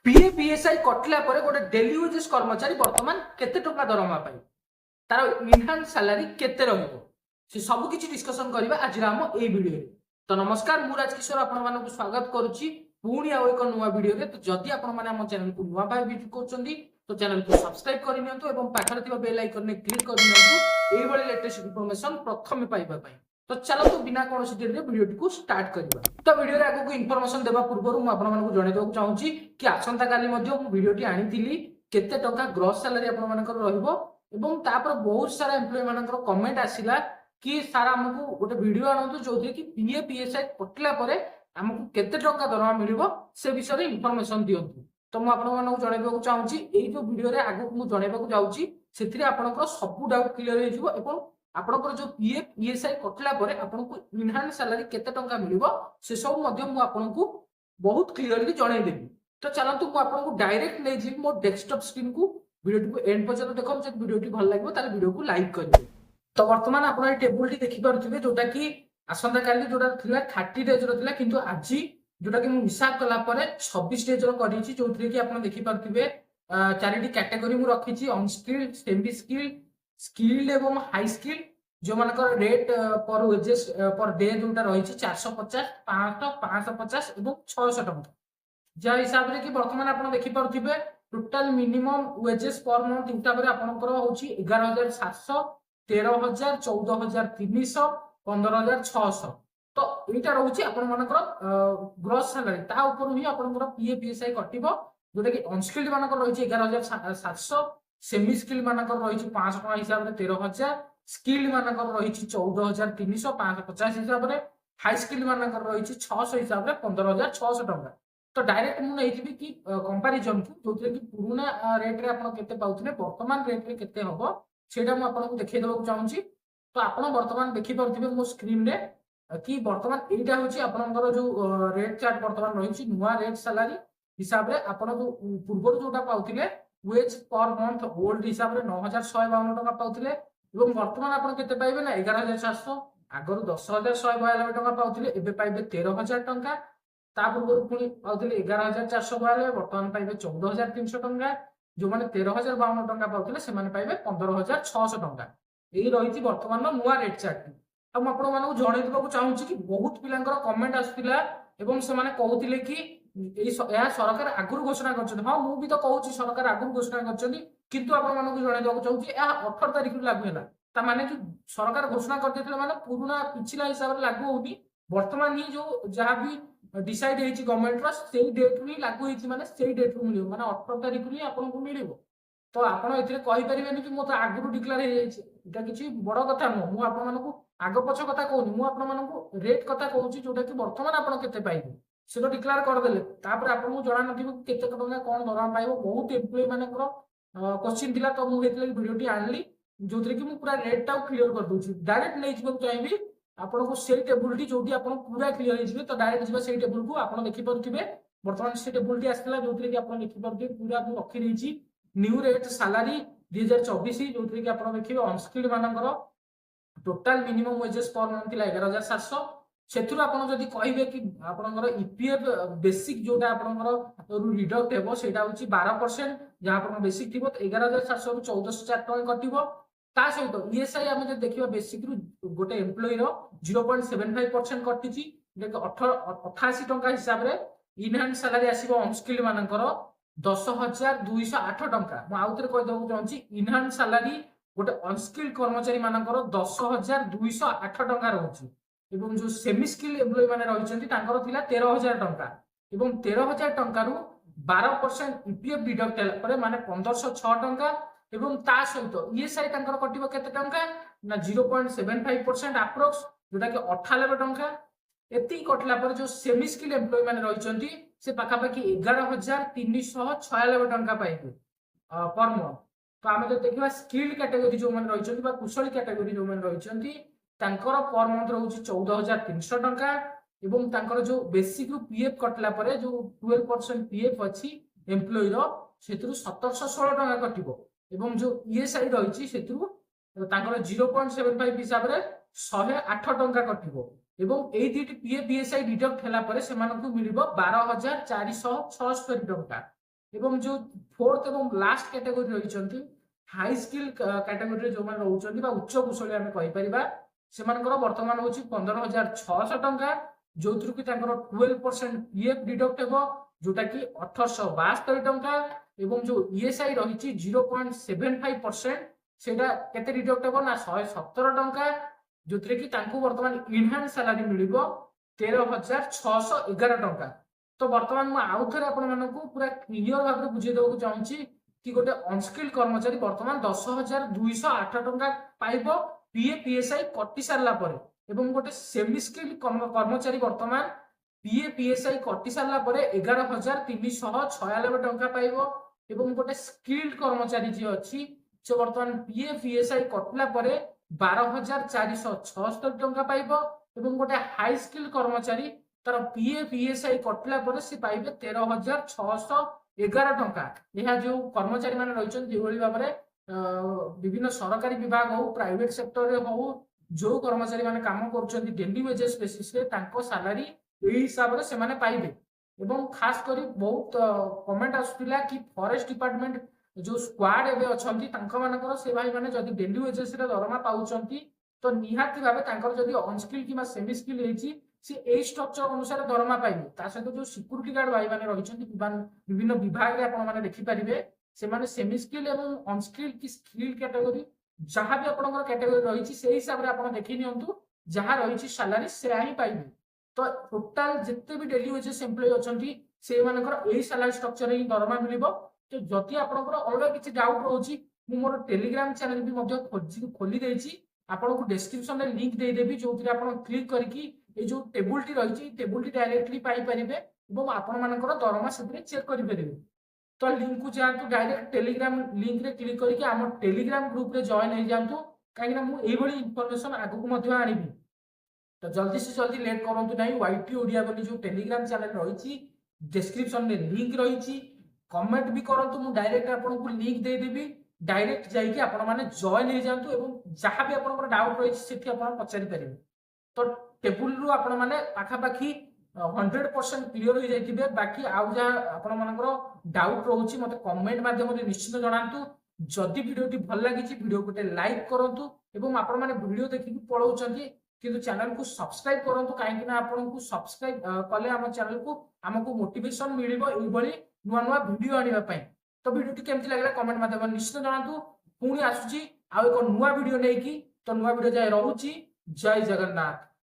पीए PSI कटिला परे गोटे daily wages कर्मचारी वर्तमान केते टका दरमा पाई तार इनहांस सैलरी केते रहइबो से सब किछि डिस्कशन करबा आज राम ए वीडियो रे। तो नमस्कार मु राजकिशोर आपण मानक स्वागत करूची पुणी आ एक नुवा वीडियो रे। तो जदि आपण माने हम चैनल को नुवा भाई विजिट करछंदी तो चैनल को सब्सक्राइब करि नियंतु एवं पाखरे थिबा बेल आइकन ने क्लिक करि नियंतु एई बळे लेटेस्ट इंफॉर्मेशन प्रथम पाइबा पई। तो चलो तो बिना कौन देरी वीडियो को स्टार्ट करबा। तो वीडियो रे आगो को इन्फॉर्मेशन देबा पूर्व मु आपण मानक जणे देबा चाहूची कि आसंता काली मध्ये मु वीडियो टी आनिथिली केते टका ग्रॉस सैलरी आपण मानकर रहइबो एवं तापर बहुत सारा एम्प्लॉय मानकर कमेंट आसिला कि सारा हमकु गोटे वीडियो आनंतु जोथि कि पीए पीएसआई कटला परे हमकु केते टका दरमा मिलिबो से विषय रे इन्फॉर्मेशन दियंतु। तो मु आपण मानक जणे देबा चाहूची एई जो वीडियो रे आगो मु जणेबा जाउची सेथिरे आपनकर सब डाउट क्लियर हे जिवो एवं आपनकर जो पीएफ ईएसआई कटला परे आपनको इनहांस सैलरी केते टंका मिलिबो से सब मध्ये मु आपनको बहुत क्लियरली जणाई देबी। तो चलंतु मु आपनको डायरेक्ट नै जी मो डेस्कटॉप स्क्रीन को वीडियो को एंड पर्यंत देखम जे वीडियो टी भल लागबो ताले वीडियो को लाइक करिवे। तो वर्तमान आपण ए टेबल टी देखि पारुथिबे जोटा कि आसंता काली जोटा थिला 30 डेज रो थिला किंतु आजि जोटा कि मु हिसाब कला परे 26 डेज रो करिछि जोथि कि आपण देखि पारुथिबे चारिटी कैटेगरी मु रखिछि अनस्किल्ड सेमी स्किल्ड स्किल्ड एवं हाई स्किल्ड जो मानकर रेट पर वेजेस पर डे जोटा रही 450 500 550 एवं 600 टका जा हिसाब रे कि वर्तमान आपण देखि पारुथिबे total minimum wages per month इंटा पर आपनकर होची 11700 13000 14300 15600। तो एटा रहउची आपण मानकर ग्रॉस सैलरी ता ऊपर ही आपनकर पीए पीएसआई कटिबो जोटा कि अनस्किल्ड मानकर रही 11700 सेमी स्किल्ड मानकर रही 500 टका हिसाब रे 13000 स्किल्ड मानकर रही 14300 550 हिसाब रे हाई स्किल्ड मानकर रही 600 हिसाब रे 15600 टका। तो डायरेक्ट मु नैथिबी कि कंपैरिजन को जोथि कि पुराना रेट रे आपण केते पाउथिले वर्तमान रेट रे केते हबो सेटा मु आपन को देखै देबा चाहूची। तो आपण वर्तमान देखि पाउथिबे मो स्क्रीन रे कि वर्तमान एटा होची आपनकर जो रेट चार्ट वर्तमान रही नुवा रेट सैलरी हिसाब रे आपण जो पूर्व जोटा पाउथिले वेज पर मंथ ओल्ड हिसाब रे 9152 टका पाउथिले एवं वर्तमान आपण केते पाइबे ना 11700 आगर 10192 टका पाउथिले एबे पाइबे 13000 टका ता पूर्व पुनी पाउथिले 11492 वर्तमान पाइबे 14300 टका जो माने 13052 टका पाउथिले से माने पाइबे 15600 टका। एई रहिछि वर्तमान नुवा रेट चार्ट। हम आपण मानकु जणै देबाकू चाहूछि कि बहुत पिलांकर कमेंट आस्थिला एवं से माने कहउथिले कि या सरकार आगुर घोषणा करछन। हां मु भी तो कहउछि सरकार आगुर घोषणा करछन किंतु आपण मानकु जणै देबाकू चाहूछि या 18 तारिख लागू हैला ता माने कि सरकार घोषणा कर देथिले माने पुराना पिछला हिसाब रे लागू होनी वर्तमान ही जो जहां भी डिसाइड हेछि गवर्नमेंट रो सेही डेट री लागू हेछि माने सेही डेट रू मिलियो माने 18 तारिख री आपन को मिलिबो। तो आपण एथिरे कहि परिबेनी कि मो तो आगुर डिक्लेयर हे जायछि एटा किछि बड़ कथा न मु आपण मानकु आगो पछ कथा कहउनी मु आपण मानकु रेट कथा कहउछि जोटा कि वर्तमान आपण केते पाइबे से तो डिक्लेयर कर देले तापर आपण को जणा नथिबो केते टका कोन दरमा पाइबो। बहुत एम्प्लॉय मानकर क्वेश्चन दिला तो मु हेतले वीडियो टी आनली जोथरे कि मु पूरा रेट टा क्लियर कर दोछि। डायरेक्ट नै जिबो चाहिबी आपण को सेही टेबल टी जोटी आपण पूरा क्लियर हे जिबे तो डायरेक्ट जिबो सेही टेबल को आपण देखि परथिबे वर्तमान से टेबल टी आस्थिला जोथरे कि आपण देखि परथिबे पूरा मु रखि देछि न्यू रेट सैलरी 2024 जोथरे कि आपण देखिबे अनस्किल्ड मानकर total minimum wages per month थिला 11700 सेथुर आपण जदी कहिबे कि आपनकर ईपीएफ बेसिक जोटा आपनकर रिडक्ट हेबो सेटा होची 12% जहां आपण बेसिक थिबो 11700 रु 1404 टका कटिबो ता सहित ईएसआई हम जे देखिबा बेसिक रु गोटे एम्प्लॉय रो 0.75% कटिची जे 88 टका हिसाब रे इनहांस सैलरी आसीबो अनस्किल्ड मानकर 10208 टका। मु आउतरे कहि दउ चाहूची इनहांस सैलरी गोटे अनस्किल्ड कर्मचारी मानकर 10208 टका रहउची एवं जो सेमी स्किल एम्प्लॉय माने रहिसंती तांकर थिला 13000 टका एवं 13000 टका रु 12% ईपीएफ डिडक्ट होला परे माने 1506 टका एवं ता सहित ईएसआई तांकर कटिबो केते टका ना 0.75% अप्रोक्स जोटा कि 98 टका एती कटला पर जो सेमी स्किल एम्प्लॉय माने रहिसंती से पाखा पाखी 11396 टका पाइबे पर मंथ। तो आमे जो देखिबा स्किल्ड कैटेगरी जो माने रहिसंती बा कुशल कैटेगरी जो माने रहिसंती तांकर पर मंथ रहउची 14300 टका एवं तांकर जो बेसिक रु पीएफ कटला परे जो 12% पीएफ अछि एम्प्लॉय रो सेतरु 1716 टका कटिबो एवं जो ईएसआई रहिची सेतरु तांकर 0.75 हिसाब रे 108 टका कटिबो एवं एई दिटी पीएफ बीएसआई डिडक्ट होला परे से मानकु मिलिबो 12476 टका। एवं जो फोर्थ एवं लास्ट कैटेगरी रही हाई स्किल कैटेगरी जो मैंने रोचंती बा उच्च कुशली आम कहीपर से बर्तमान हूँ 15,600 टंका जो थ्रु कि 12% पीएफ डिडक्ट हो जोटा कि 1872 टंका एवं जो ईएसआई रही 0.75% सेटा केते डिडक्ट हो ना 117 टंका जो थ्रे कि बर्तमान इनहांस सैलरी मिल 13,611 टंका। तो बर्तमान मुझे आउ थे पूरा क्लीयर भाव में बुझे देवाक चाहूँगी कि गोटे अनस्किल्ड कर्मचारी बर्तमान 10,208 टंका पाइब पीए पीएसआई कटि सारा गोटे सेमी स्किल्ड कर्मचारी बर्तमान पीए पीएसआई कटि सारा 11,396 टंका पाइब एवं गोटे स्किल्ड कर्मचारी जी अच्छी से बर्तमान पीए पीएसआई कटला 12,476 टंका पाइब एवं गोटे हाई स्किल्ड कर्मचारी तार पीए पीएसआई कटला से पाइबे 13,611 टंका। यह जो कर्मचारी मैंने रही भाव में विभिन्न सरकारी विभाग हो प्राइवेट सेक्टर हो जो कर्मचारी मैंने काम कर डेली वेजेस बेसिस सैलरी यही हिसाब से मैंने पाइबे एवं खास कर बहुत कमेंट आसूला कि फॉरेस्ट डिपार्टमेंट जो स्क्वाड एवं अच्छा से भाई मैंने जब डेली वेजेस दरमा पाँच तो निहाती भाव जब अनस्किल कि सेमी स्किल होती सी ए स्ट्रक्चर अनुसार दरमा पाइबे सहित जो सिक्यूरीटी गार्ड भाई मैंने रही विभिन्न विभाग में देखिपारे से सेमी स्किल एवं अनस्किल की स्किल कैटेगरी जहाँ भी आप कैटेगरी रही से हिसाब से आप देखी नियंतु जहाँ रही सैलरी से ही पाइबे। तो टोटाल जिते भी डेली वेजेस एम्प्लॉय अच्छा से सैलरी स्ट्रक्चर ही दरमा मिल। तो जदि आपंकर अलग किसी डाउट रोचे मुझे मोर टेलीग्राम चैनल भी खोली देछि आपको डिस्क्रिप्शन में लिंक देदेवी जो आप क्लिक करके ये जो टेबुल टी रही टेबुल टी डायरेक्टली पाइपर आपण मानकर दरमा से चेक करेंगे। तो लिंक को जातु डायरेक्ट टेलीग्राम लिंक रे क्लिक करके आम टेलीग्राम ग्रुप रे जॉइन हो जातु कहीं मुझे इनफॉरमेशन आगू आनी। तो जल्दी से जल्दी लेट करूँ ना वाईटी ओडिया बोली जो टेलीग्राम चैनल रही डिस्क्रिप्शन में लिंक रही कमेंट भी करूँ मुझे डायरेक्ट आपको लिंक देदेवी डायरेक्ट जाइए आपण मैंने जॉइन हो जातु एवं जहाँ भी आप डाउट रही से पचारि पारे। तो टेबुल रु आपण मैंने पाखापाखी 100% क्लियर हो जाइए बाकी आउ जहाँ आपर डाउट रोचे मत कमेंट माध्यम निश्चित जनातु जदि वीडियो भल लगी वीडियो गोटे लाइक करूँ एवं आपण मैंने वीडियो देखिए पलाउं किंतु चैनल को सब्सक्राइब करूँ कहीं आपको सब्सक्राइब कले आम चैनल को आमको मोटिवेशन मिल नुआ नुआ वीडियो आने। तो वीडियो केमती लगे कमेंट माध्यम निश्चित जनातु पुणी आसुची आउ एक नुआ वीडियो नहीं तो नुआ वीडियो जाए रोची। जय जगन्नाथ।